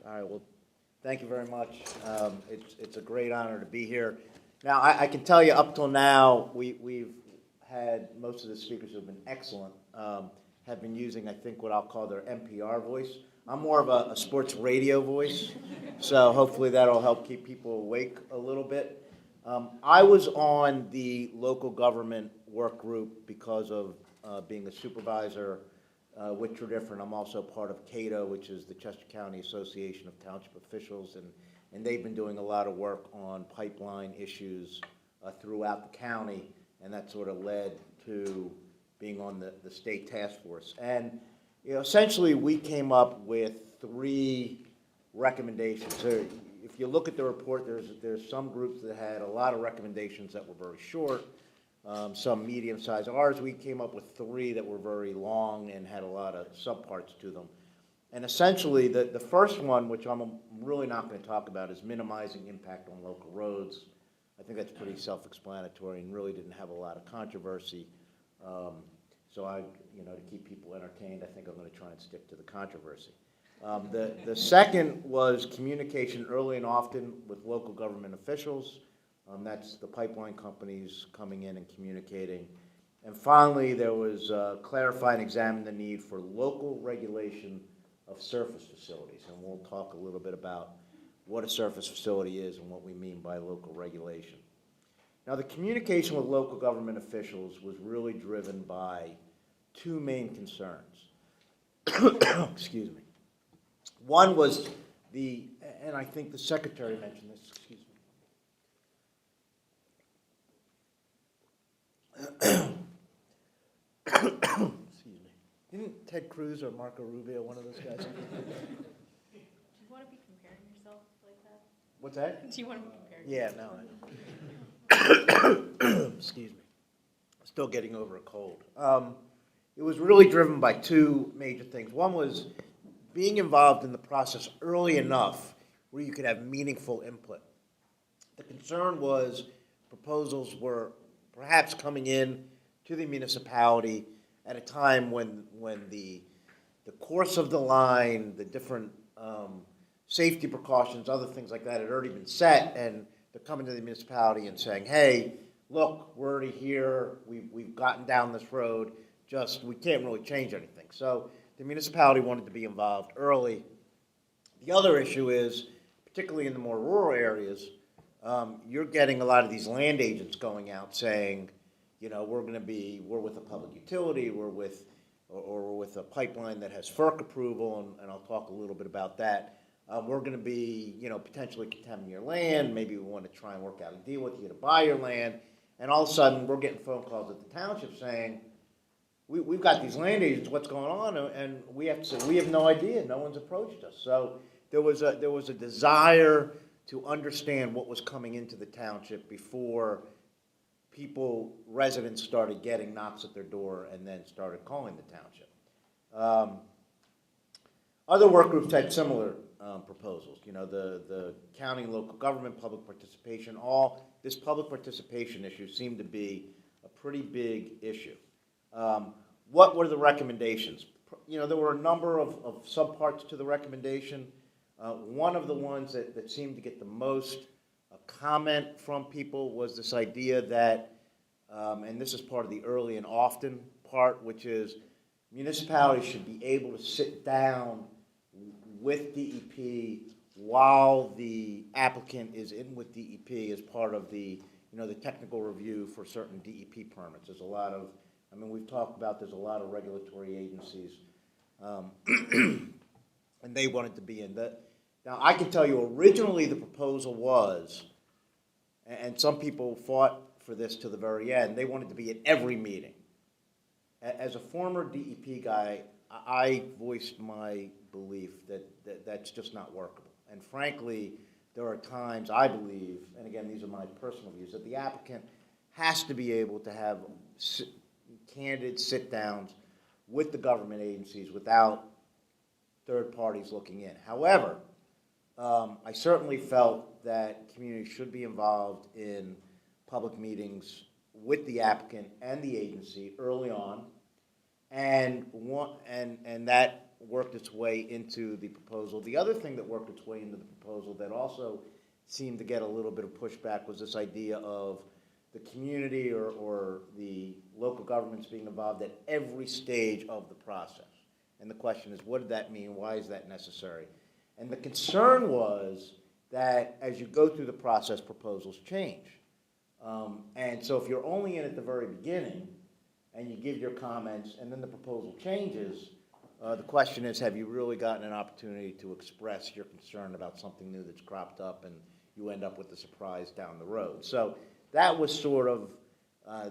All right, well, thank you very much. It's a great honor to be here. Now, I can tell you up till now, we've had most of the speakers who have been excellent, have been using, I think, what I'll call their NPR voice. I'm more of a sports radio voice, so hopefully that'll help keep people awake a little bit. I was on the local government work group because of being a supervisor with True-Different. I'm also part of CATO, which is the Chester County Association of Township Officials, and they've been doing a lot of work on pipeline issues throughout the county, and that sort of led to being on the state task force. And essentially we came up with 3 recommendations. So if you look at the report, there's some groups that had a lot of recommendations that were very short, some medium-sized. Ours, we came up with 3 that were very long and had a lot of subparts to them. And essentially, the first one, which I'm really not going to talk about, is minimizing impact on local roads. I think that's pretty self-explanatory and really didn't have a lot of controversy. So to keep people entertained, I think I'm going to try and stick to the controversy. The second was communication early and often with local government officials. That's the pipeline companies coming in and communicating. And finally, there was clarify and examine the need for local regulation of surface facilities. And we'll talk a little bit about what a surface facility is and what we mean by local regulation. Now, the communication with local government officials was really driven by 2 main concerns. Excuse me. One was and I think the secretary mentioned this, excuse me. Excuse me. Didn't Ted Cruz or Marco Rubio, one of those guys? Do you want to be comparing yourself like that? What's that? Do you want to be comparing Yeah, no. Excuse me. Still getting over a cold. It was really driven by 2 major things. One was being involved in the process early enough where you could have meaningful input. The concern was proposals were perhaps coming in to the municipality at a time when the course of the line, the different safety precautions, other things like that had already been set, and they're coming to the municipality and saying, hey, look, we're already here, we've gotten down this road, we can't really change anything. So the municipality wanted to be involved early. The other issue is, particularly in the more rural areas, you're getting a lot of these land agents going out saying, we're with a public utility, we're with a pipeline that has FERC approval, and I'll talk a little bit about that. We're going to be, potentially contaminating your land. Maybe we want to try and work out a deal with you to buy your land. And all of a sudden, we're getting phone calls at the township saying, we've got these land agents, what's going on? And we have to say, we have no idea. No one's approached us. So there was a desire to understand what was coming into the township before residents started getting knocks at their door and then started calling the township. Other work groups had similar proposals. The county and local government, public participation, this public participation issue seemed to be a pretty big issue. What were the recommendations? There were a number of subparts to the recommendation. One of the ones that seemed to get the most comment from people was this idea that, and this is part of the early and often part, which is municipalities should be able to sit down with DEP while the applicant is in with DEP as part of the technical review for certain DEP permits. There's a lot of, we've talked about there's a lot of regulatory agencies, and they wanted to be in that. Now, I can tell you originally the proposal was, and some people fought for this to the very end, they wanted to be at every meeting. As a former DEP guy, I voiced my belief that that's just not workable. And frankly, there are times I believe, and again, these are my personal views, that the applicant has to be able to have candid sit-downs with the government agencies without third parties looking in. However, I certainly felt that communities should be involved in public meetings with the applicant and the agency early on, and that worked its way into the proposal. The other thing that worked its way into the proposal that also seemed to get a little bit of pushback was this idea of the community or the local governments being involved at every stage of the process. And the question is, what did that mean? Why is that necessary? And the concern was that as you go through the process, proposals change. And so if you're only in at the very beginning and you give your comments and then the proposal changes, the question is, have you really gotten an opportunity to express your concern about something new that's cropped up and you end up with a surprise down the road? So that was sort of,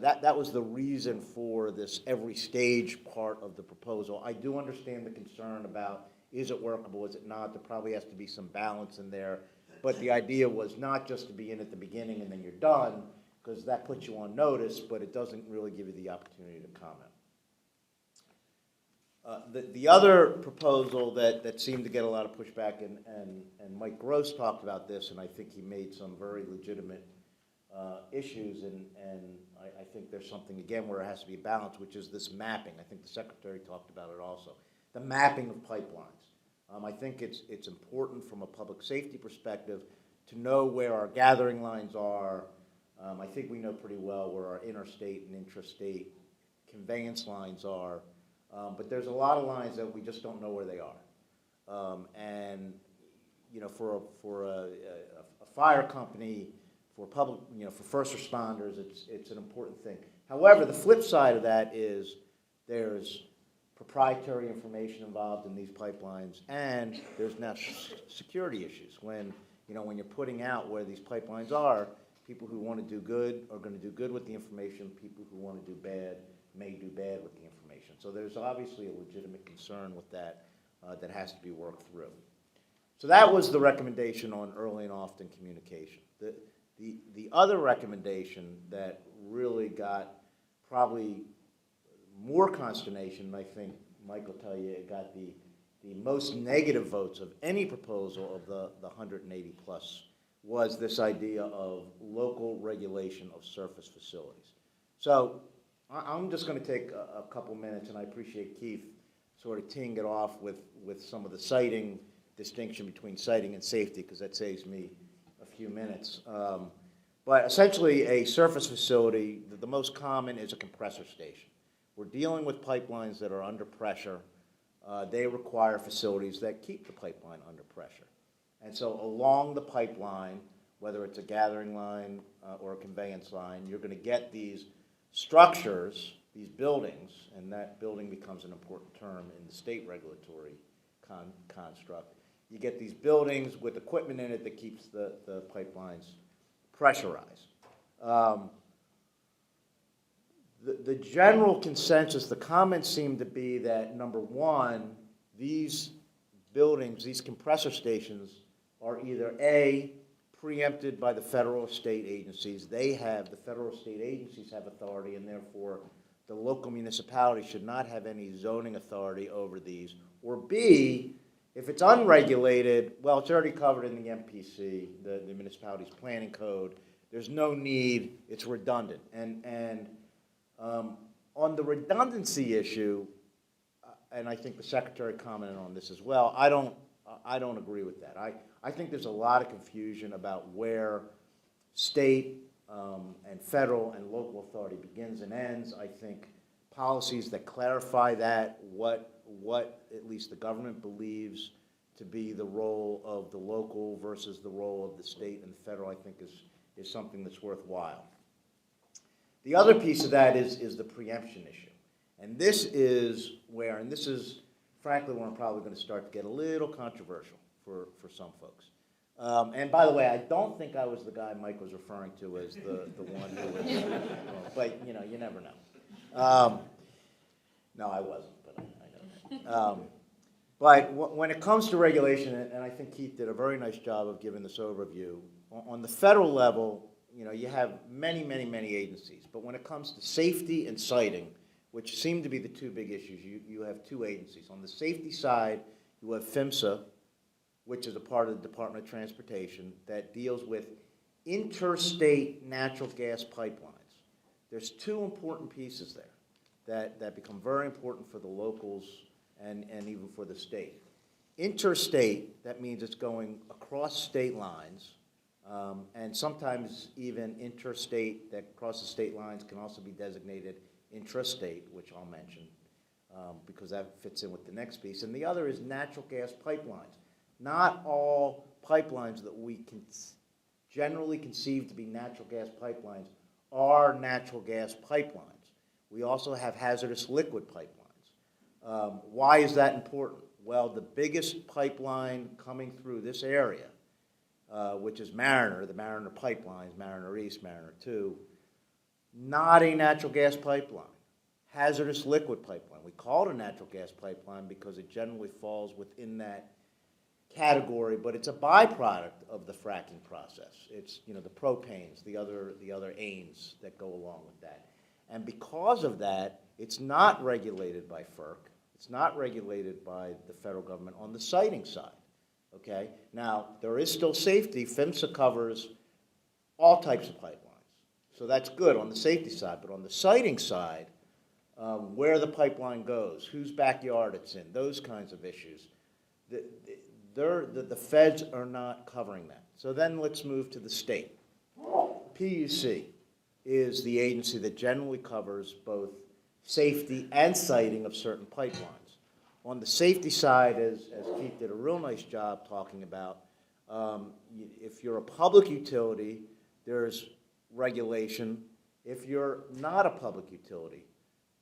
that was the reason for this every stage part of the proposal. I do understand the concern about, is it workable, is it not? There probably has to be some balance in there. But the idea was not just to be in at the beginning and then you're done, because that puts you on notice, but it doesn't really give you the opportunity to comment. The other proposal that seemed to get a lot of pushback, and Mike Gross talked about this, and I think he made some very legitimate issues, and I think there's something, again, where it has to be balanced, which is this mapping. I think the Secretary talked about it also. The mapping of pipelines. I think it's important from a public safety perspective to know where our gathering lines are. I think we know pretty well where our interstate and intrastate conveyance lines are, but there's a lot of lines that we just don't know where they are. And you know, for a fire company, for public, you know, for first responders, it's an important thing. However, the flip side of that is there's proprietary information involved in these pipelines, and there's now security issues. When you're putting out where these pipelines are, people who want to do good are going to do good with the information. People who want to do bad may do bad with the information. So there's obviously a legitimate concern with that that has to be worked through. So that was the recommendation on early and often communication. The other recommendation that really got probably more consternation, and I think Mike will tell you it got the most negative votes of any proposal of the 180 plus, was this idea of local regulation of surface facilities. So I'm just going to take a couple minutes, and I appreciate Keith sort of teeing it off with some of the siting distinction between siting and safety, because that saves me a few minutes. But essentially, a surface facility, the most common is a compressor station. We're dealing with pipelines that are under pressure. They require facilities that keep the pipeline under pressure. And so along the pipeline, whether it's a gathering line or a conveyance line, you're going to get these structures, these buildings, and that building becomes an important term in the state regulatory construct. You get these buildings with equipment in it that keeps the pipelines pressurized. The general consensus, the comments seem to be that, number one, these buildings, these compressor stations, are either A, preempted by the federal or state agencies. The federal or state agencies have authority, and therefore the local municipality should not have any zoning authority over these. Or B, if it's unregulated, well, it's already covered in the MPC, the municipality's planning code. There's no need, it's redundant. And on the redundancy issue, and I think the Secretary commented on this as well, I don't agree with that. I think there's a lot of confusion about where state and federal and local authority begins and ends. I think policies that clarify that, what at least the government believes to be the role of the local versus the role of the state and the federal, I think is something that's worthwhile. The other piece of that is the preemption issue. And this is where, and this is frankly where I'm probably going to start to get a little controversial for some folks. And by the way, I don't think I was the guy Mike was referring to as the one who was, but you know, you never know. No, I wasn't, but I know that. But when it comes to regulation, and I think Keith did a very nice job of giving this overview, on the federal level, you know, you have many agencies. But when it comes to safety and siting, which seem to be the two big issues, you have two agencies. On the safety side, you have PHMSA, which is a part of the Department of Transportation, that deals with interstate natural gas pipelines. There's two important pieces there that become very important for the locals and even for the state. Interstate, that means it's going across state lines, and sometimes even interstate that crosses state lines can also be designated intrastate, which I'll mention, because that fits in with the next piece. And the other is natural gas pipelines. Not all pipelines that we can generally conceive to be natural gas pipelines are natural gas pipelines. We also have hazardous liquid pipelines. Why is that important? Well, the biggest pipeline coming through this area, which is Mariner, the Mariner pipelines, Mariner East, Mariner 2, not a natural gas pipeline. Hazardous liquid pipeline. We call it a natural gas pipeline because it generally falls within that category, but it's a byproduct of the fracking process. It's, you know, the propanes, the other anes that go along with that. And because of that, it's not regulated by FERC. It's not regulated by the federal government on the siting side, okay? Now, there is still safety. PHMSA covers all types of pipelines, so that's good on the safety side. But on the siting side, where the pipeline goes, whose backyard it's in, those kinds of issues, the feds are not covering that. So then let's move to the state. PUC is the agency that generally covers both safety and siting of certain pipelines. On the safety side, as Keith did a real nice job talking about, if you're a public utility, there's regulation. If you're not a public utility,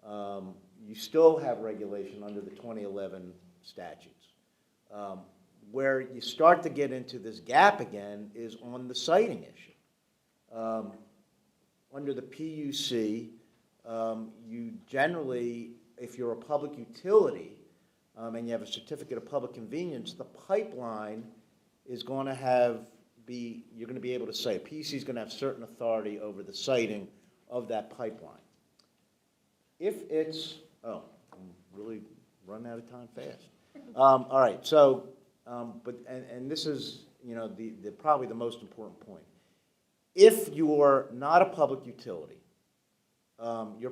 you still have regulation under the 2011 statutes. Where you start to get into this gap again is on the siting issue. Under the PUC, you generally, if you're a public utility and you have a certificate of public convenience, the pipeline is going to you're going to be able to say, PUC is going to have certain authority over the siting of that pipeline. If it's, I'm really running out of time fast. All right, so, and this is, you know, probably the most important point. If you're not a public utility, your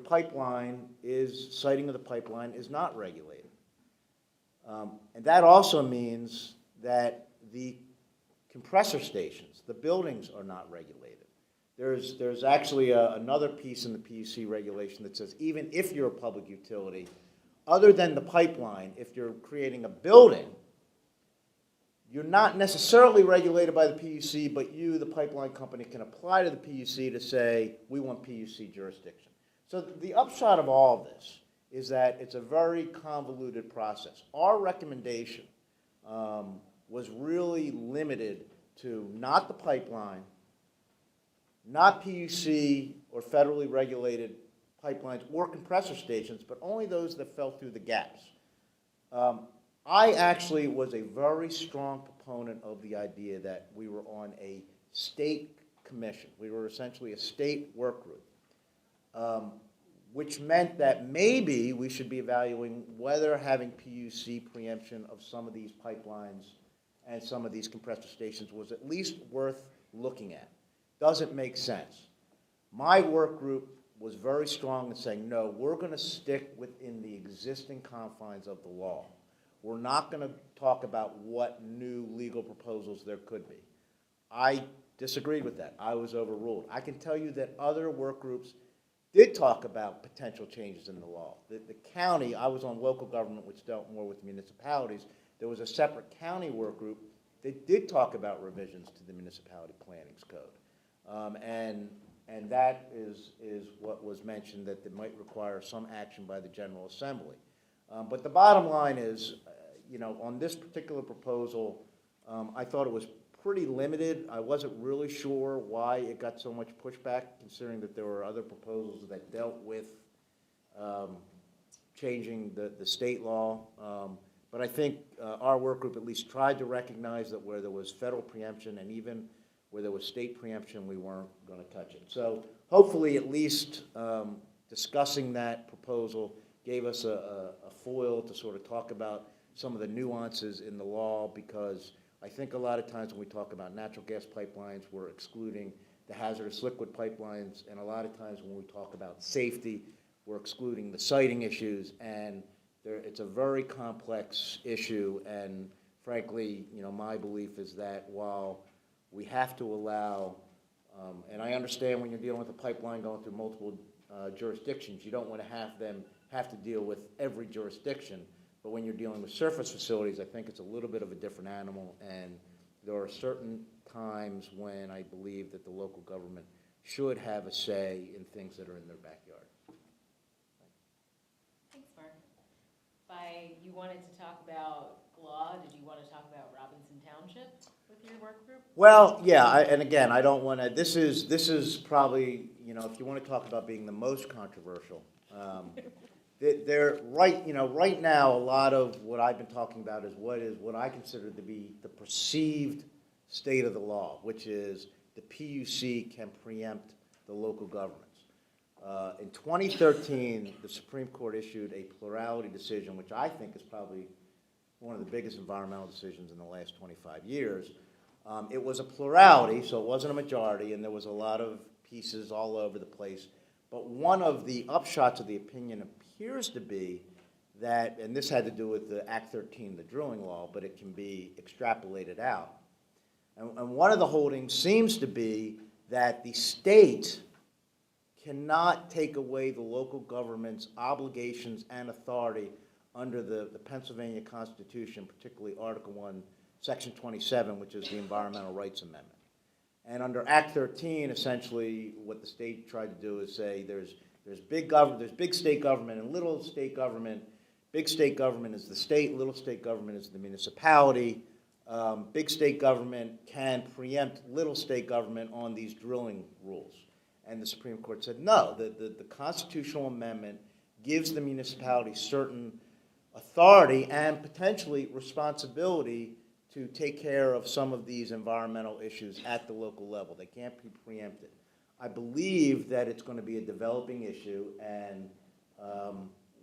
siting of the pipeline is not regulated. And that also means that the compressor stations, the buildings are not regulated. There's actually another piece in the PUC regulation that says even if you're a public utility, other than the pipeline, if you're creating a building, you're not necessarily regulated by the PUC, but you, the pipeline company, can apply to the PUC to say, we want PUC jurisdiction. So the upshot of all of this is that it's a very convoluted process. Our recommendation was really limited to not the pipeline, not PUC or federally regulated pipelines or compressor stations, but only those that fell through the gaps. I actually was a very strong proponent of the idea that we were on a state commission. We were essentially a state work group, which meant that maybe we should be evaluating whether having PUC preemption of some of these pipelines and some of these compressor stations was at least worth looking at. Doesn't make sense. My work group was very strong in saying, no, we're going to stick within the existing confines of the law. We're not going to talk about what new legal proposals there could be. I disagreed with that. I was overruled. I can tell you that other work groups did talk about potential changes in the law. The county, I was on local government, which dealt more with municipalities. There was a separate county work group that did talk about revisions to the municipality planning's code. And that is what was mentioned, that it might require some action by the General Assembly. But the bottom line is, you know, on this particular proposal, I thought it was pretty limited. I wasn't really sure why it got so much pushback, considering that there were other proposals that dealt with changing the state law. But I think our work group at least tried to recognize that where there was federal preemption and even where there was state preemption, we weren't going to touch it. So hopefully at least discussing that proposal gave us a foil to sort of talk about some of the nuances in the law, because I think a lot of times when we talk about natural gas pipelines, we're excluding the hazardous liquid pipelines, and a lot of times when we talk about safety, we're excluding the siting issues, and it's a very complex issue, and frankly, my belief is that while we have to allow, and I understand when you're dealing with a pipeline going through multiple jurisdictions, you don't want to have to deal with every jurisdiction, but when you're dealing with surface facilities, I think it's a little bit of a different animal, and there are certain times when I believe that the local government should have a say in things that are in their backyard. Thanks, Mark. You wanted to talk about law. Did you want to talk about Robinson Township with your work group? Well, yeah, and again, I don't want to, this is probably, if you want to talk about being the most controversial, right now, a lot of what I've been talking about is what I consider to be the perceived state of the law, which is the PUC can preempt the local governments. In 2013, the Supreme Court issued a plurality decision, which I think is probably one of the biggest environmental decisions in the last 25 years. It was a plurality, so it wasn't a majority, and there was a lot of pieces all over the place. But one of the upshots of the opinion appears to be that, and this had to do with the Act 13, the drilling law, but it can be extrapolated out. And one of the holdings seems to be that the state cannot take away the local government's obligations and authority under the Pennsylvania Constitution, particularly Article 1, Section 27, which is the Environmental Rights Amendment. And under Act 13, essentially, what the state tried to do is say there's big state government and little state government. Big state government is the state, little state government is the municipality. Big state government can preempt little state government on these drilling rules. And the Supreme Court said no, the constitutional amendment gives the municipality certain authority and potentially responsibility to take care of some of these environmental issues at the local level. They can't be preempted. I believe that it's going to be a developing issue, and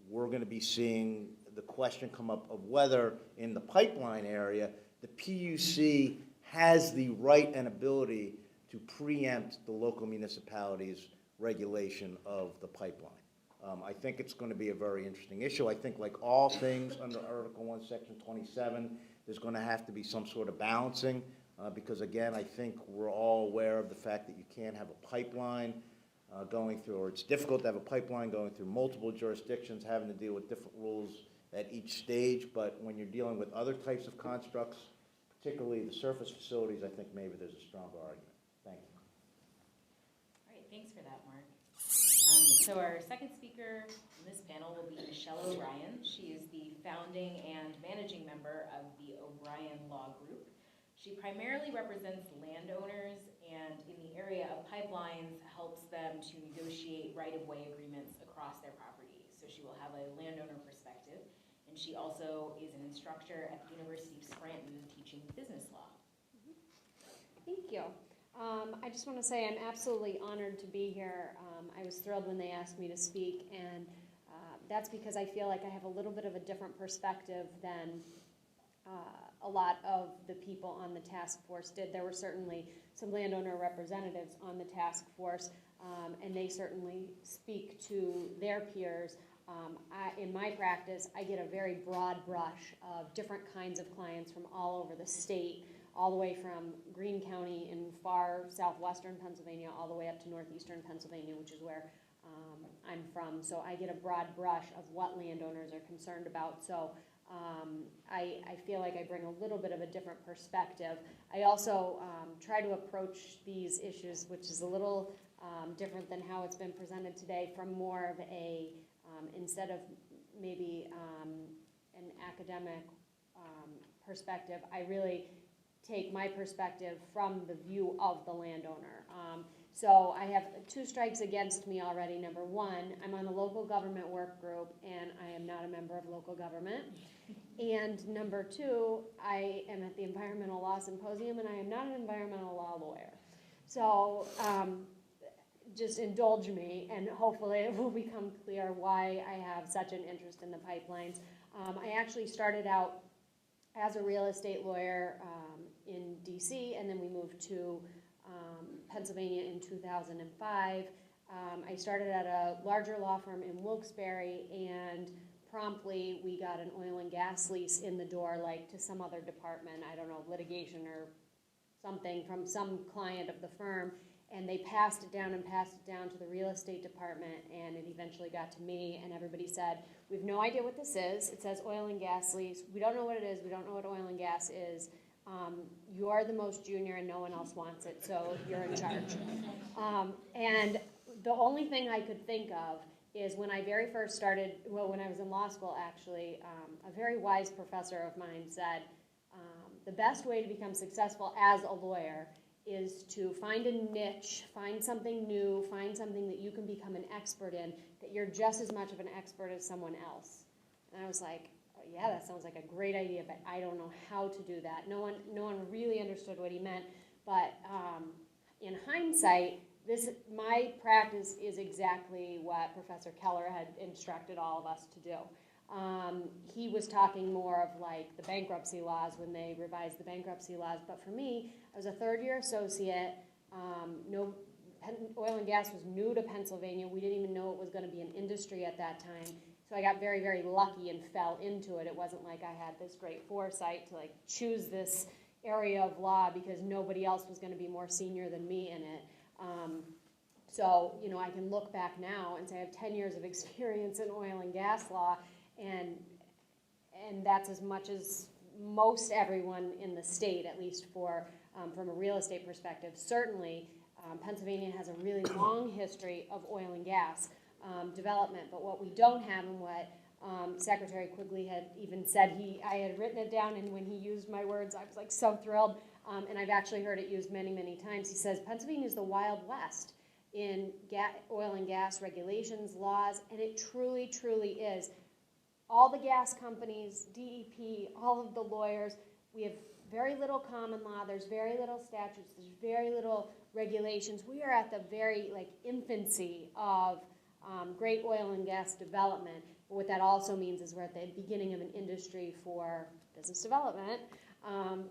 we're going to be seeing the question come up of whether in the pipeline area the PUC has the right and ability to preempt the local municipalities' regulation of the pipeline. I think it's going to be a very interesting issue. I think like all things under Article 1, Section 27, there's going to have to be some sort of balancing because, again, I think we're all aware of the fact that you can't have a pipeline going through, or it's difficult to have a pipeline going through multiple jurisdictions, having to deal with different rules at each stage. But when you're dealing with other types of constructs, particularly the surface facilities, I think maybe there's a stronger argument. Thank you. All right, thanks for that, Mark. So our second speaker in this panel will be Michelle O'Brien. She is the founding and managing member of the O'Brien Law Group. She primarily represents landowners and in the area of pipelines helps them to negotiate right-of-way agreements across their property. So she will have a landowner perspective, and she also is an instructor at the University of Scranton teaching business law. Thank you. I just want to say I'm absolutely honored to be here. I was thrilled when they asked me to speak, and that's because I feel like I have a little bit of a different perspective than a lot of the people on the task force did. There were certainly some landowner representatives on the task force, and they certainly speak to their peers. In my practice, I get a very broad brush of different kinds of clients from all over the state, all the way from Greene County in far southwestern Pennsylvania all the way up to northeastern Pennsylvania, which is where I'm from. So I get a broad brush of what landowners are concerned about. So I feel like I bring a little bit of a different perspective. I also try to approach these issues, which is a little different than how it's been presented today, from more of a, instead of maybe an academic perspective, I really take my perspective from the view of the landowner. So I have two strikes against me already. Number one, I'm on the local government work group, and I am not a member of local government. And number two, I am at the Environmental Law Symposium, and I am not an environmental law lawyer. So just indulge me, and hopefully it will become clear why I have such an interest in the pipelines. I actually started out as a real estate lawyer in DC, and then we moved to Pennsylvania in 2005. I started at a larger law firm in Wilkes-Barre, and promptly we got an oil and gas lease in the door, like to some other department, I don't know, litigation or something from some client of the firm, and they passed it down to the real estate department, and it eventually got to me, and everybody said, we have no idea what this is. It says oil and gas lease. We don't know what it is. We don't know what oil and gas is. You're the most junior and no one else wants it, so you're in charge. And the only thing I could think of is when I very first started, well, when I was in law school, actually, a very wise professor of mine said, the best way to become successful as a lawyer is to find a niche, find something new, find something that you can become an expert in, that you're just as much of an expert as someone else. And I was like, oh, yeah, that sounds like a great idea, but I don't know how to do that. No one really understood what he meant, but in hindsight, my practice is exactly what Professor Keller had instructed all of us to do. He was talking more of like the bankruptcy laws when they revised the bankruptcy laws, but for me, I was a third-year associate. Oil and gas was new to Pennsylvania. We didn't even know it was going to be an industry at that time. So I got very, very lucky and fell into it. It wasn't like I had this great foresight to like choose this area of law because nobody else was going to be more senior than me in it. So, you know, I can look back now and say I have 10 years of experience in oil and gas law, and that's as much as most everyone in the state, at least for from a real estate perspective. Certainly, Pennsylvania has a really long history of oil and gas development, but what we don't have, and what Secretary Quigley had even said, I had written it down, and when he used my words, I was like so thrilled, and I've actually heard it used many, many times. He says, Pennsylvania is the Wild West in oil and gas regulations, laws, and it truly, truly is. All the gas companies, DEP, all of the lawyers, we have very little common law, there's very little statutes, there's very little regulations. We are at the very infancy of great oil and gas development. But what that also means is we're at the beginning of an industry for business development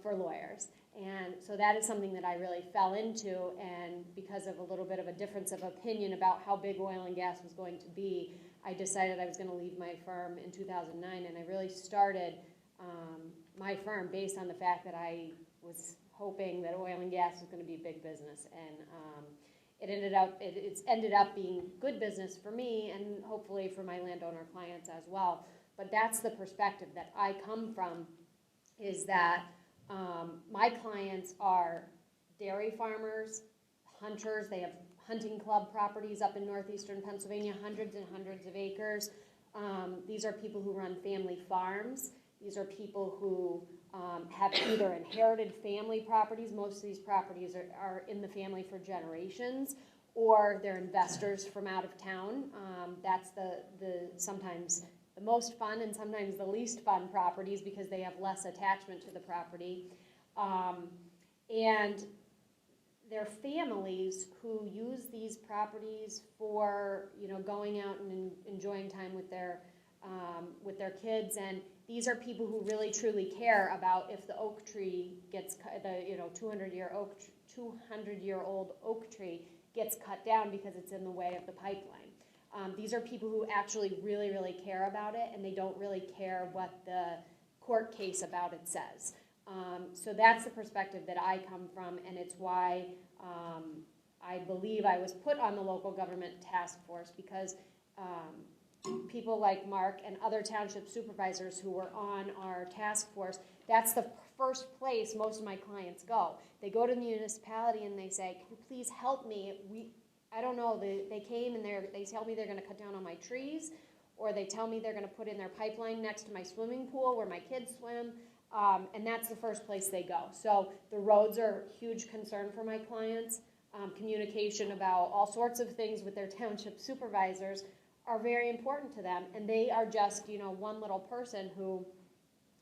for lawyers. And so that is something that I really fell into, and because of a little bit of a difference of opinion about how big oil and gas was going to be, I decided I was going to leave my firm in 2009, and I really started my firm based on the fact that I was hoping that oil and gas was going to be a big business, and it's ended up being good business for me and hopefully for my landowner clients as well. But that's the perspective that I come from, is that my clients are dairy farmers, hunters. They have hunting club properties up in northeastern Pennsylvania, hundreds and hundreds of acres. These are people who run family farms. These are people who have either inherited family properties. Most of these properties are in the family for generations, or they're investors from out of town. That's the sometimes the most fun and sometimes the least fun properties because they have less attachment to the property. And they're families who use these properties for, going out and enjoying time with their kids. And these are people who really truly care about if the oak tree gets cut, the 200-year-old oak tree gets cut down because it's in the way of the pipeline. These are people who actually really, really care about it, and they don't really care what the court case about it says. So that's the perspective that I come from, and it's why I believe I was put on the local government task force, because people like Mark and other township supervisors who were on our task force, that's the first place most of my clients go. They go to the municipality and they say, can you please help me? I don't know, they came and they tell me they're going to cut down on my trees, or they tell me they're going to put in their pipeline next to my swimming pool where my kids swim, and that's the first place they go. So the roads are a huge concern for my clients. Communication about all sorts of things with their township supervisors are very important to them, and they are just, one little person who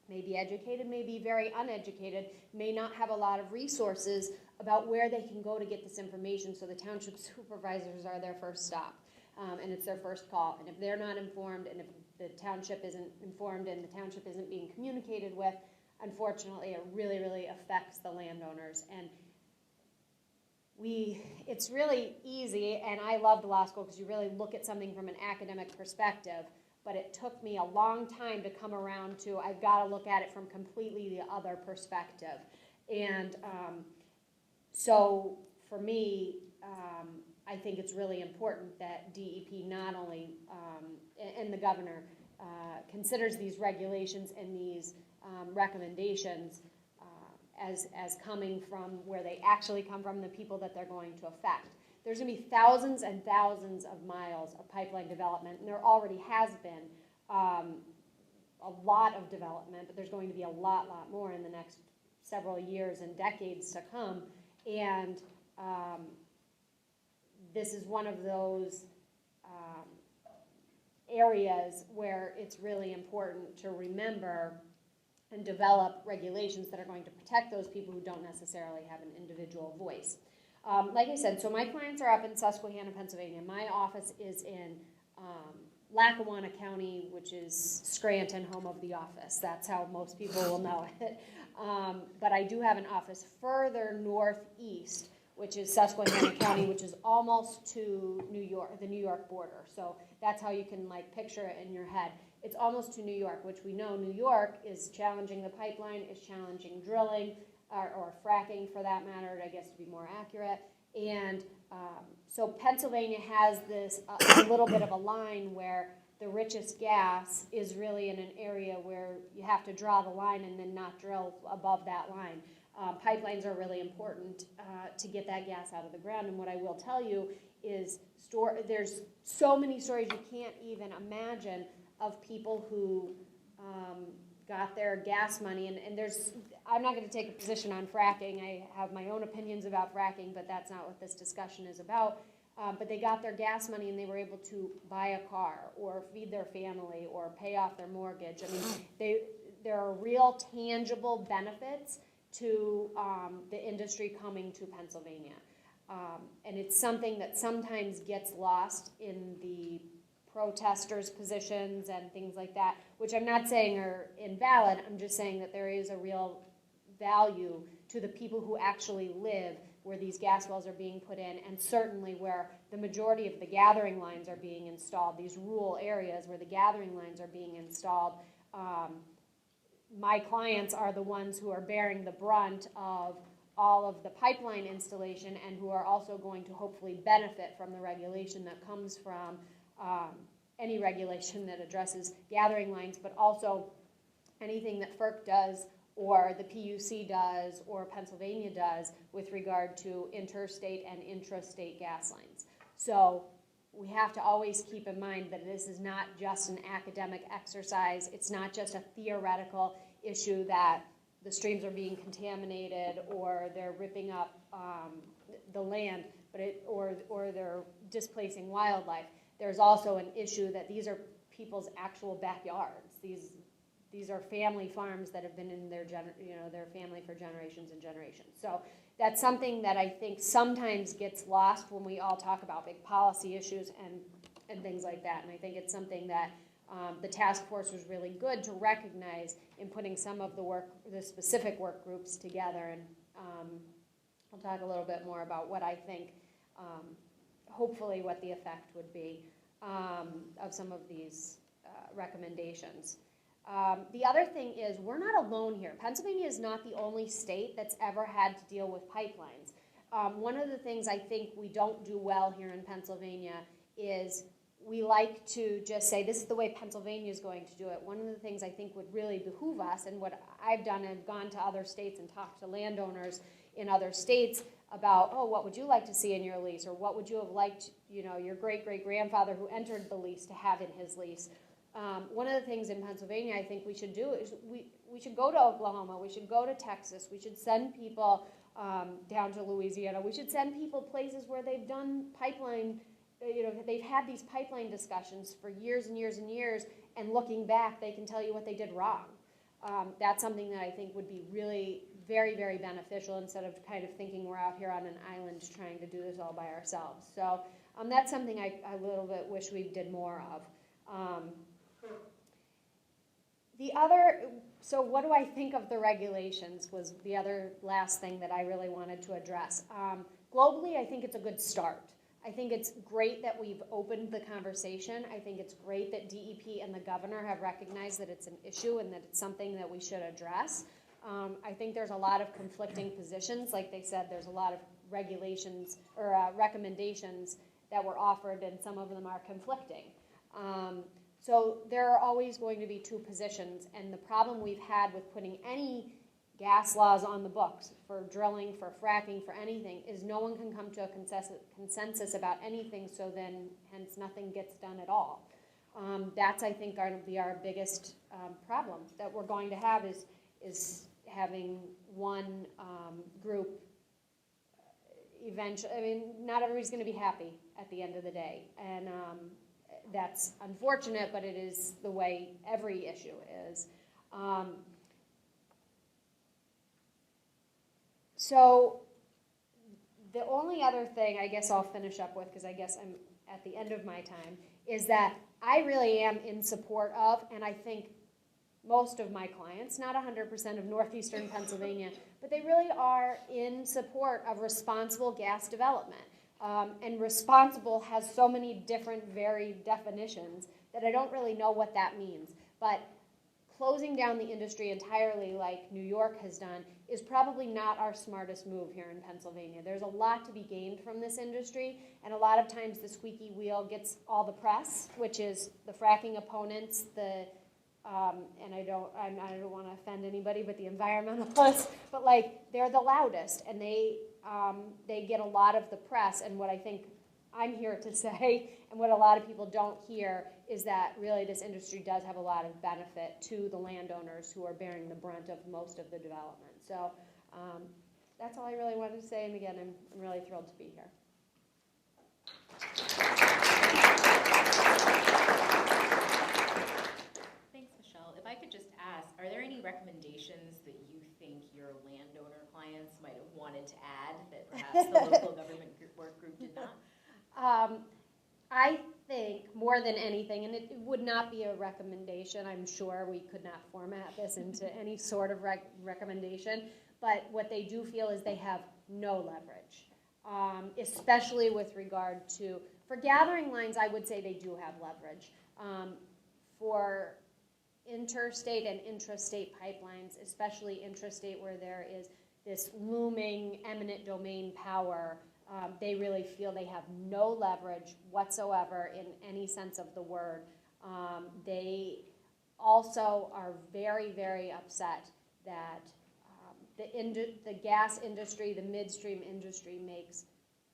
may be educated, may be very uneducated, may not have a lot of resources about where they can go to get this information. So the township supervisors are their first stop, and it's their first call. And if they're not informed, and if the township isn't informed and the township isn't being communicated with, unfortunately, it really, really affects the landowners. And it's really easy, and I loved law school because you really look at something from an academic perspective. but it took me a long time to come around to, I've got to look at it from completely the other perspective. And so for me, I think it's really important that DEP not only, and the governor, considers these regulations and these recommendations as coming from where they actually come from, the people that they're going to affect. There's going to be thousands and thousands of miles of pipeline development, and there already has been a lot of development, but there's going to be a lot more in the next several years and decades to come. And this is one of those areas where it's really important to remember and develop regulations that are going to protect those people who don't necessarily have an individual voice. Like I said, so my clients are up in Susquehanna, Pennsylvania. My office is in Lackawanna County, which is Scranton, home of the office. That's how most people will know it. But I do have an office further northeast, which is Susquehanna County, which is almost to New York, the New York border. So that's how you can like picture it in your head. It's almost to New York, which we know New York is challenging the pipeline, is challenging drilling, or fracking for that matter, I guess to be more accurate. And so Pennsylvania has this a little bit of a line where the richest gas is really in an area where you have to draw the line and then not drill above that line. Pipelines are really important to get that gas out of the ground. And what I will tell you is there's so many stories you can't even imagine of people who got their gas money. And I'm not going to take a position on fracking. I have my own opinions about fracking, but that's not what this discussion is about. But they got their gas money and they were able to buy a car or feed their family or pay off their mortgage. I mean, there are real tangible benefits to the industry coming to Pennsylvania. And it's something that sometimes gets lost in the protesters' positions and things like that, which I'm not saying are invalid. I'm just saying that there is a real value to the people who actually live where these gas wells are being put in, and certainly where the majority of the gathering lines are being installed, these rural areas where the gathering lines are being installed. My clients are the ones who are bearing the brunt of all of the pipeline installation and who are also going to hopefully benefit from the regulation that comes from any regulation that addresses gathering lines, but also anything that FERC does or the PUC does or Pennsylvania does with regard to interstate and intrastate gas lines. So we have to always keep in mind that this is not just an academic exercise. It's not just a theoretical issue that the streams are being contaminated or they're ripping up the land, but or they're displacing wildlife. There's also an issue that these are people's actual backyards. These are family farms that have been in their family for generations and generations. So that's something that I think sometimes gets lost when we all talk about big policy issues and things like that. And I think it's something that the task force was really good to recognize in putting some of the specific work groups together. And I'll talk a little bit more about what I think, hopefully what the effect would be of some of these recommendations. The other thing is we're not alone here. Pennsylvania is not the only state that's ever had to deal with pipelines. One of the things I think we don't do well here in Pennsylvania is we like to just say this is the way Pennsylvania is going to do it. One of the things I think would really behoove us, and what I've done, I've gone to other states and talked to landowners in other states about, oh, what would you like to see in your lease, or what would you have liked, your great-great-grandfather who entered the lease to have in his lease. One of the things in Pennsylvania I think we should do is we should go to Oklahoma, we should go to Texas, we should send people down to Louisiana, we should send people places where they've done pipeline, they've had these pipeline discussions for years and years and years, and looking back they can tell you what they did wrong. That's something that I think would be really very, very beneficial instead of kind of thinking we're out here on an island trying to do this all by ourselves. So that's something I a little bit wish we did more of. So what do I think of the regulations was the other last thing that I really wanted to address. Globally, I think it's a good start. I think it's great that we've opened the conversation. I think it's great that DEP and the governor have recognized that it's an issue and that it's something that we should address. I think there's a lot of conflicting positions. Like they said, there's a lot of regulations or recommendations that were offered, and some of them are conflicting. So there are always going to be two positions, and the problem we've had with putting any gas laws on the books for drilling, for fracking, for anything, is no one can come to a consensus about anything, so then hence nothing gets done at all. That's, I think, going to be our biggest problem that we're going to have is having one group eventually. I mean, not everybody's going to be happy at the end of the day, and that's unfortunate, but it is the way every issue is. So the only other thing I guess I'll finish up with, because I guess I'm at the end of my time, is that I really am in support of, and I think most of my clients, not 100% of northeastern Pennsylvania, but they really are in support of responsible gas development. And responsible has so many different varied definitions that I don't really know what that means. But closing down the industry entirely like New York has done is probably not our smartest move here in Pennsylvania. There's a lot to be gained from this industry, and a lot of times the squeaky wheel gets all the press, which is the fracking opponents, and I don't want to offend anybody, but the environmentalists, but like they're the loudest, and they get a lot of the press. And what I think I'm here to say, and what a lot of people don't hear, is that really this industry does have a lot of benefit to the landowners who are bearing the brunt of most of the development. So that's all I really wanted to say, and again, I'm really thrilled to be here. Thanks, Michelle. If I could just ask, are there any recommendations that you think your landowner clients might have wanted to add that perhaps the local government work group did not? I think more than anything, and it would not be a recommendation, I'm sure we could not format this into any sort of recommendation, but what they do feel is they have no leverage, especially with regard to, for gathering lines, I would say they do have leverage. For interstate and intrastate pipelines, especially intrastate where there is this looming eminent domain power, they really feel they have no leverage whatsoever in any sense of the word. They also are very, very upset that the gas industry, the midstream industry, makes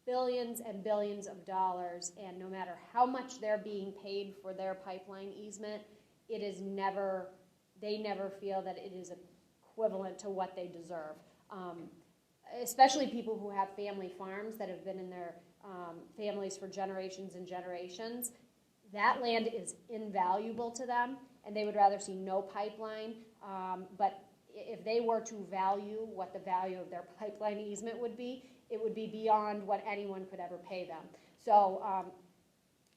billions and billions of dollars, and no matter how much they're being paid for their pipeline easement, it is never, they never feel that it is equivalent to what they deserve. Especially people who have family farms that have been in their families for generations and generations. That land is invaluable to them, and they would rather see no pipeline. But if they were to value what the value of their pipeline easement would be, it would be beyond what anyone could ever pay them. So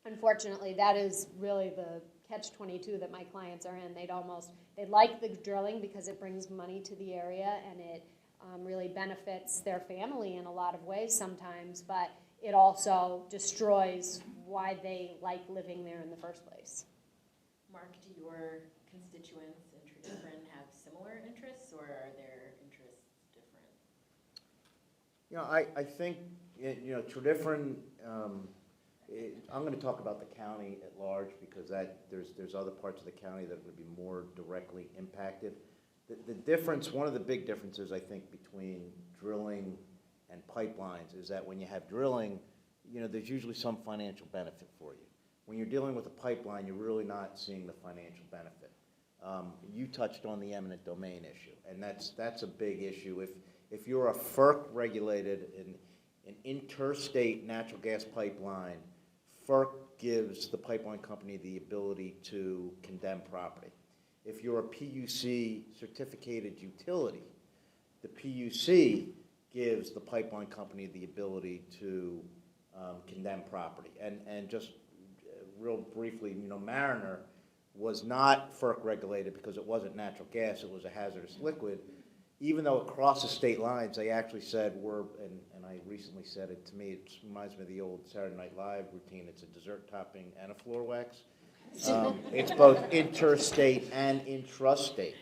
unfortunately, that is really the catch-22 that my clients are in. They like the drilling because it brings money to the area, and it really benefits their family in a lot of ways sometimes, but it also destroys why they like living there in the first place. Mark, do your constituents in Tredyffrin have similar interests, or are their interests different? You know, I think, Tredyffrin, I'm going to talk about the county at large because there's other parts of the county that would be more directly impacted. The difference, one of the big differences, I think, between drilling and pipelines is that when you have drilling, there's usually some financial benefit for you. When you're dealing with a pipeline, you're really not seeing the financial benefit. You touched on the eminent domain issue, and that's a big issue. If you're a FERC-regulated an interstate natural gas pipeline, FERC gives the pipeline company the ability to condemn property. If you're a PUC certificated utility, the PUC gives the pipeline company the ability to condemn property. And just real briefly, Mariner was not FERC regulated because it wasn't natural gas, it was a hazardous liquid. even though across the state lines, they actually said and I recently said it to me, it reminds me of the old Saturday Night Live routine, it's a dessert topping and a floor wax. It's both interstate and intrastate.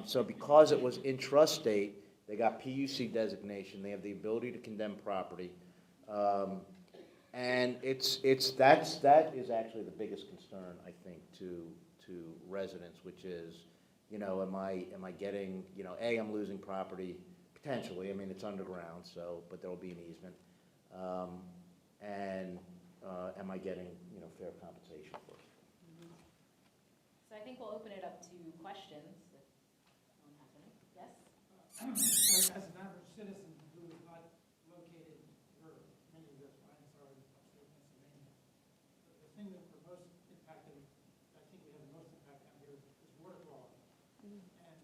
So because it was intrastate, they got PUC designation, they have the ability to condemn property. And that is actually the biggest concern, I think, to residents, which is, am I getting, I'm losing property, potentially, I mean, it's underground, but there'll be an easement. And am I getting, fair compensation for it? So I think we'll open it up to questions, if anyone has any. Yes? As an average citizen who is not located where many of your clients are in upstate Pennsylvania, the thing that we're most impacted, I think we have the most impact out here, is water quality. And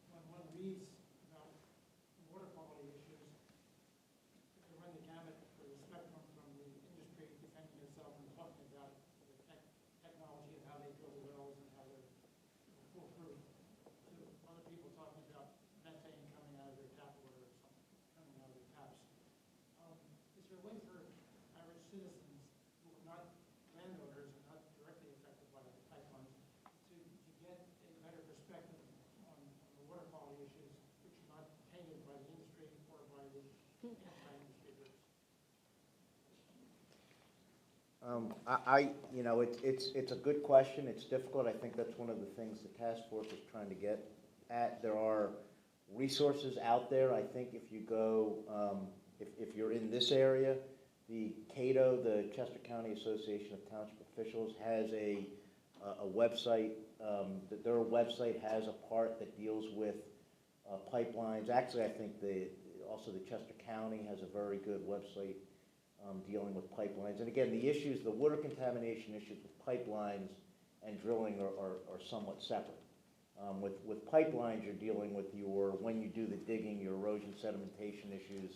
when one reads about water quality issues, they run the gamut for the spectrum from the industry defending itself and talking about the technology and how they drill the wells and how they're foolproof, to other people talking about methane coming out of their tap water or something coming out of their taps. Is there a way for average citizens who are not landowners and not directly affected by the pipelines to get a better perspective on the water quality issues, which are not tainted by the industry or by the anti-industry groups? It's a good question. It's difficult. I think that's one of the things the task force is trying to get at. There are resources out there. I think if you go, if you're in this area, the CATO, the Chester County Association of Township Officials, has a website. Their website has a part that deals with pipelines. Actually, I think also the Chester County has a very good website dealing with pipelines. And again, the water contamination issues with pipelines and drilling are somewhat separate. With pipelines, you're dealing with when you do the digging, your erosion sedimentation issues,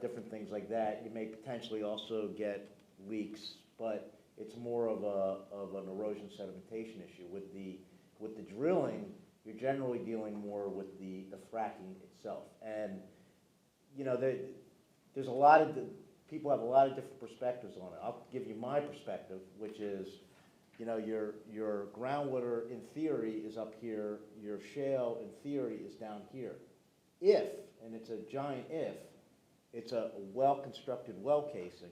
different things like that. You may potentially also get leaks, but it's more of an erosion sedimentation issue. With the drilling, you're generally dealing more with the fracking itself. And there's a lot of people have a lot of different perspectives on it. I'll give you my perspective, which is, your groundwater in theory is up here, your shale in theory is down here. If, and it's a giant if, it's a well-constructed well casing,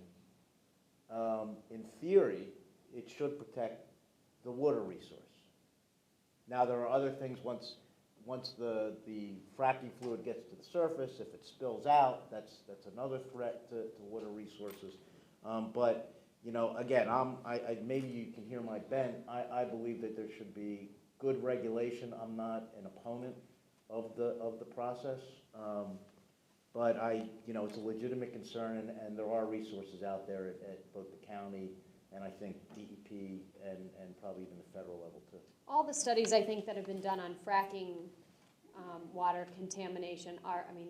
in theory, it should protect the water resource. Now, there are other things once the fracking fluid gets to the surface, if it spills out, that's another threat to water resources. But again, maybe you can hear my bent. I believe that there should be good regulation. I'm not an opponent of the process, but it's a legitimate concern, and there are resources out there at both the county and I think DEP and probably even the federal level too. All the studies, I think, that have been done on fracking water contamination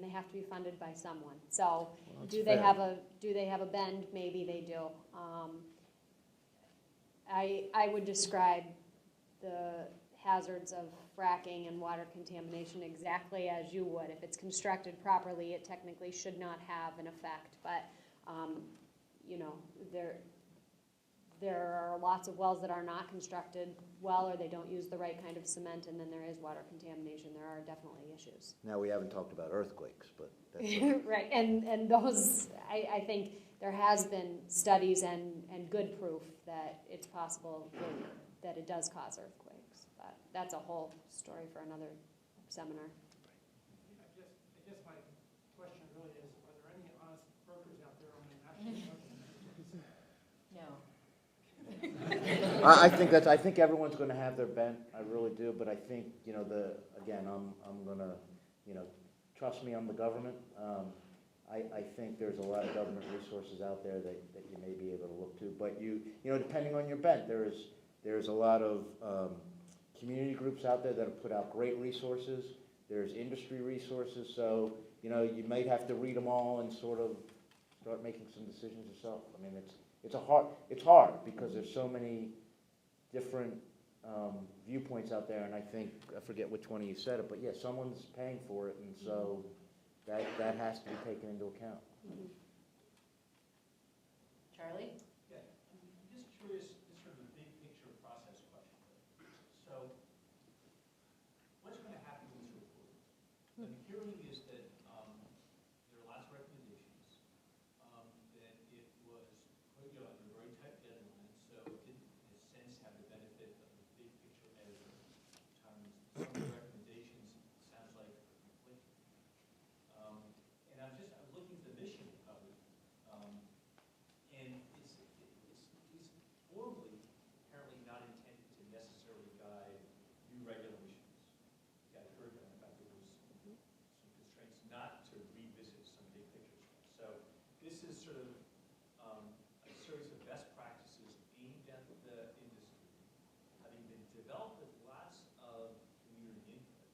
they have to be funded by someone. So do they have a bend? Maybe they do. I would describe the hazards of fracking and water contamination exactly as you would. If it's constructed properly, it technically should not have an effect. But there are lots of wells that are not constructed well, or they don't use the right kind of cement, and then there is water contamination. There are definitely issues. Now, we haven't talked about earthquakes, but that's right, and those, I think there has been studies and good proof that it's possible that it does cause earthquakes, but that's a whole story for another seminar. I guess my question really is, are there any honest brokers out there on the national No. I think everyone's going to have their bent. I really do, but I think I'm going to trust me, I'm the government. I think there's a lot of government resources out there that you may be able to look to, but depending on your bent, there's a lot of community groups out there that have put out great resources. There's industry resources, so you might have to read them all and sort of start making some decisions yourself. I mean, it's hard because there's so many different viewpoints out there, and I think, I forget which one of you said it, but yeah, someone's paying for it, and so that has to be taken into account. Charlie? Yeah, I'm just curious, just sort of a big picture process question. So, what's going to happen with this report? The hearing is that there are lots of recommendations, that it was put under very tight deadlines, so it didn't, in a sense, have the benefit of the big picture editor. Some of the recommendations, sounds like, are conflicting. And I'm looking at the mission of it. And it's formally apparently not intended to necessarily guide new regulations. You guys heard that. In fact, there was some constraints not to revisit some big picture stuff. So this is sort of a series of best practices aimed at the industry, having been developed with lots of community input.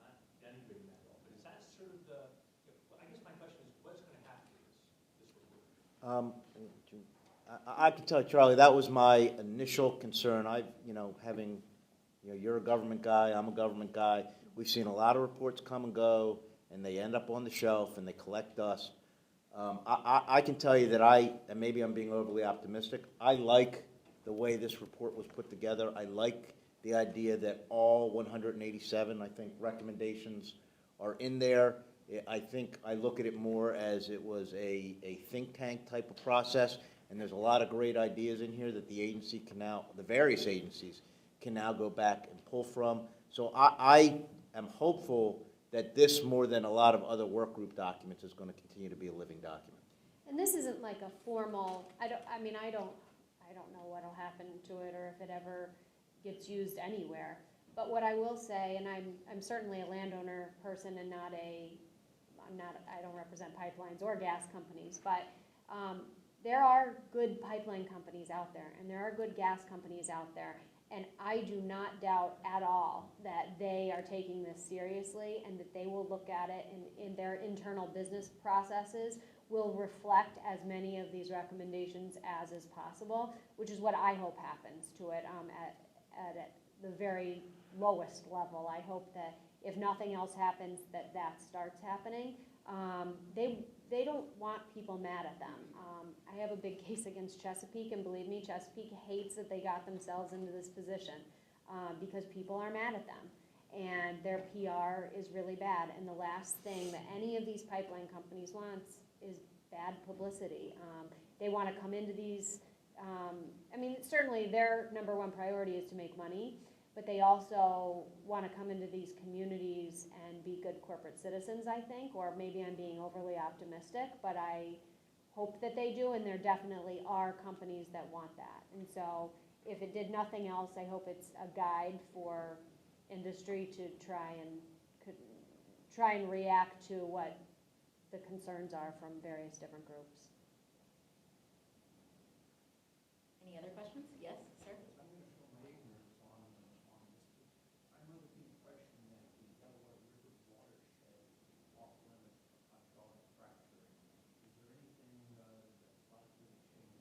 Not denigrating that at all, but is that sort of the? I guess my question is, what's going to happen to this report? I can tell you, Charlie, that was my initial concern. You're a government guy, I'm a government guy. We've seen a lot of reports come and go, and they end up on the shelf, and they collect dust. I can tell you that and maybe I'm being overly optimistic, I like the way this report was put together. I like the idea that all 187, I think, recommendations are in there. I think I look at it more as it was a think tank type of process, and there's a lot of great ideas in here that the various agencies can now go back and pull from. So I am hopeful that this, more than a lot of other work group documents, is going to continue to be a living document. And this isn't like a formal, I don't know what'll happen to it or if it ever gets used anywhere. But what I will say, and I'm certainly a landowner person and I don't represent pipelines or gas companies, but there are good pipeline companies out there and there are good gas companies out there. And I do not doubt at all that they are taking this seriously and that they will look at it in their internal business processes will reflect as many of these recommendations as is possible, which is what I hope happens to it at the very lowest level. I hope that if nothing else happens, that starts happening. They don't want people mad at them. I have a big case against Chesapeake, and believe me, Chesapeake hates that they got themselves into this position because people are mad at them, and their PR is really bad. And the last thing that any of these pipeline companies wants is bad publicity. They want to come into these. Certainly their number one priority is to make money, but they also want to come into these communities and be good corporate citizens, I think, or maybe I'm being overly optimistic, but I hope that they do, and there definitely are companies that want that. And so if it did nothing else, I hope it's a guide for industry to try and react to what the concerns are from various different groups. Any other questions? Yes, sir? I'm going to show my ignorance on this. I'm under the impression that the Delaware River watershed is off limits for hydraulic fracturing. Is there anything that's likely to change?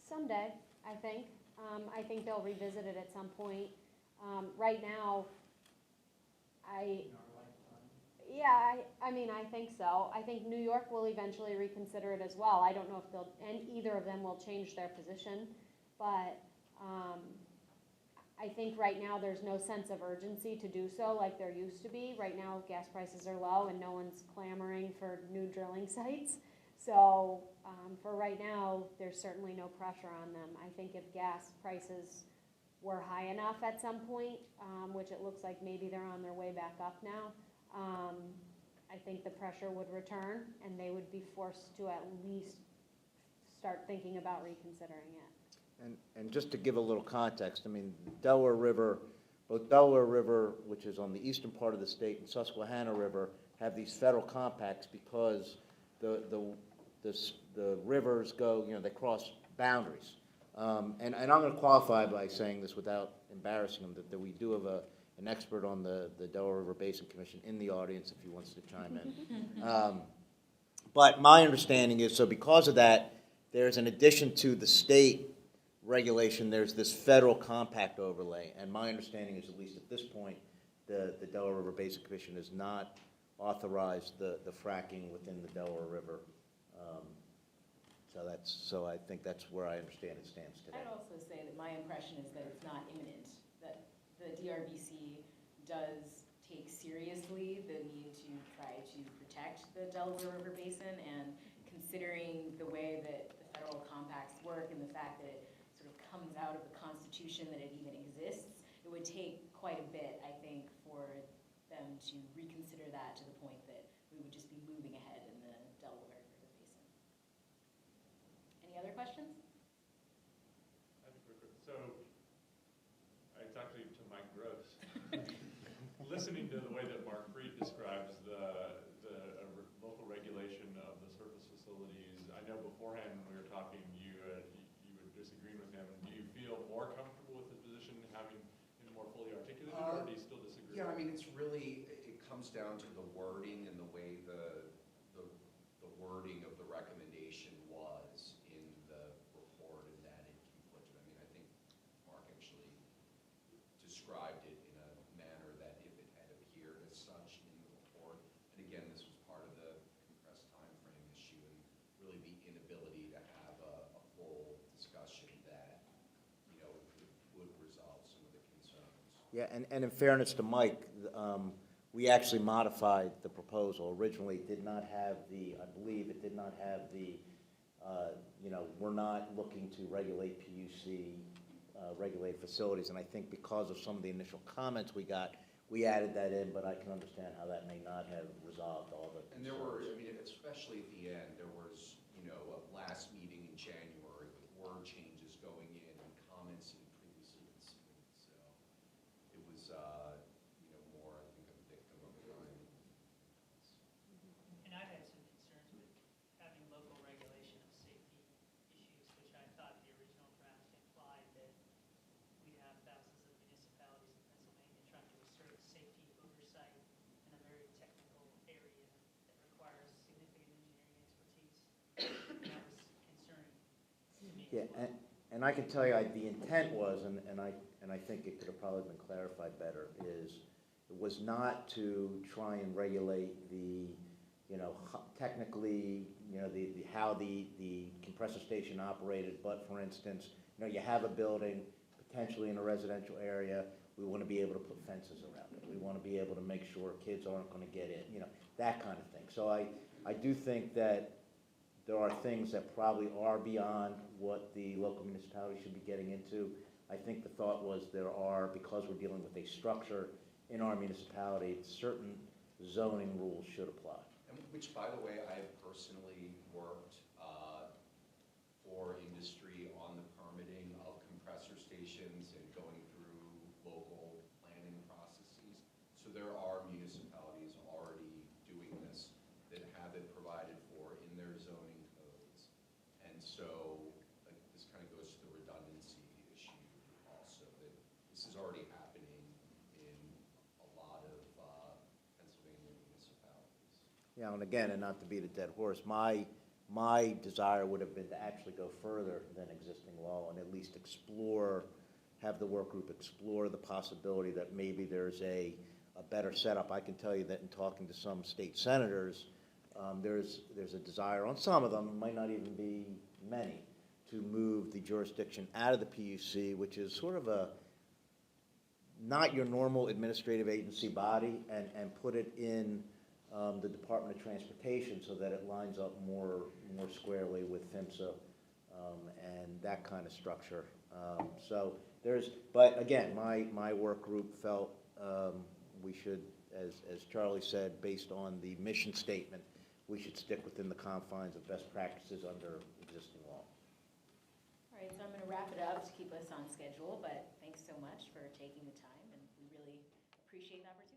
Someday, I think. I think they'll revisit it at some point. Right now, In our lifetime? I think so. I think New York will eventually reconsider it as well. I don't know if either of them will change their position, but I think right now there's no sense of urgency to do so like there used to be. Right now, gas prices are low and no one's clamoring for new drilling sites. So for right now, there's certainly no pressure on them. I think if gas prices were high enough at some point, which it looks like maybe they're on their way back up now, I think the pressure would return and they would be forced to at least start thinking about reconsidering it. And just to give a little context, both Delaware River, which is on the eastern part of the state, and Susquehanna River have these federal compacts because the rivers go, they cross boundaries. And I'm going to qualify by saying this without embarrassing them, that we do have an expert on the Delaware River Basin Commission in the audience if he wants to chime in. But my understanding is, so because of that, there's an addition to the state regulation, there's this federal compact overlay, and my understanding is, at least at this point, the Delaware River Basin Commission has not authorized the fracking within the Delaware River. So I think that's where I understand it stands today. I'd also say that my impression is that it's not imminent, that the DRBC does take seriously the need to try to protect the Delaware River Basin, and considering the way that the federal compacts work and the fact that it sort of comes out of the Constitution, that it even exists, it would take quite a bit, I think, for them to reconsider that to the point that we would just be moving ahead in the Delaware River Basin. Any other questions? I think we're good. So, it's actually to Mike Gross. Listening to the way that Mark Freed describes the local regulation of the surface facilities, I know beforehand when we were talking, you were disagreeing with him. Do you feel more comfortable with the position having him more fully articulated, or do you still disagree? Yeah, I mean, it comes down to the wording and the way the wording of the recommendation was in the report, and that it conflicted. I mean, I think Mark actually described it in a manner that if it had appeared as such in the report, and again, this was part of the compressed time frame issue and really the inability to have a full discussion that, would resolve some of the concerns. Yeah, and in fairness to Mike, we actually modified the proposal. Originally, it did not have I believe it did not have we're not looking to regulate PUC, regulate facilities, and I think because of some of the initial comments we got, we added that in, but I can understand how that may not have resolved all the concerns. And there were, I mean, especially at the end, there was, a last meeting in January with word changes going in and comments in previously been submitted. So it was, more, I think, a victim of time. And I had some concerns with having local regulation of safety issues, which I thought the original draft implied that we'd have thousands of municipalities in Pennsylvania trying to assert safety oversight in a very technical area that requires significant engineering expertise. And that was concerning to me Yeah, as well. and I can tell you, the intent was, and I think it could have probably been clarified better, is it was not to try and regulate technically, how the compressor station operated, but for instance, you have a building potentially in a residential area, we want to be able to put fences around it. We want to be able to make sure kids aren't going to get in, that kind of thing. So I do think that there are things that probably are beyond what the local municipality should be getting into. I think the thought was because we're dealing with a structure in our municipality, certain zoning rules should apply. And which, by the way, I have personally worked for industry on the permitting of compressor stations and going through local planning processes. So there are municipalities already doing this that have it provided for in their zoning codes. And so this kind of goes to the redundancy issue also, that this is already happening in a lot of Pennsylvania municipalities. And again, and not to beat a dead horse, my desire would have been to actually go further than existing law and at least have the work group explore the possibility that maybe there's a better setup. I can tell you that in talking to some state senators, there's a desire on some of them, it might not even be many, to move the jurisdiction out of the PUC, which is sort of not your normal administrative agency body, and put it in the Department of Transportation so that it lines up more squarely with PHMSA and that kind of structure. But again, my work group felt we should, as Charlie said, based on the mission statement, we should stick within the confines of best practices under existing law. All right, so I'm going to wrap it up to keep us on schedule, but thanks so much for taking the time, and we really appreciate the opportunity.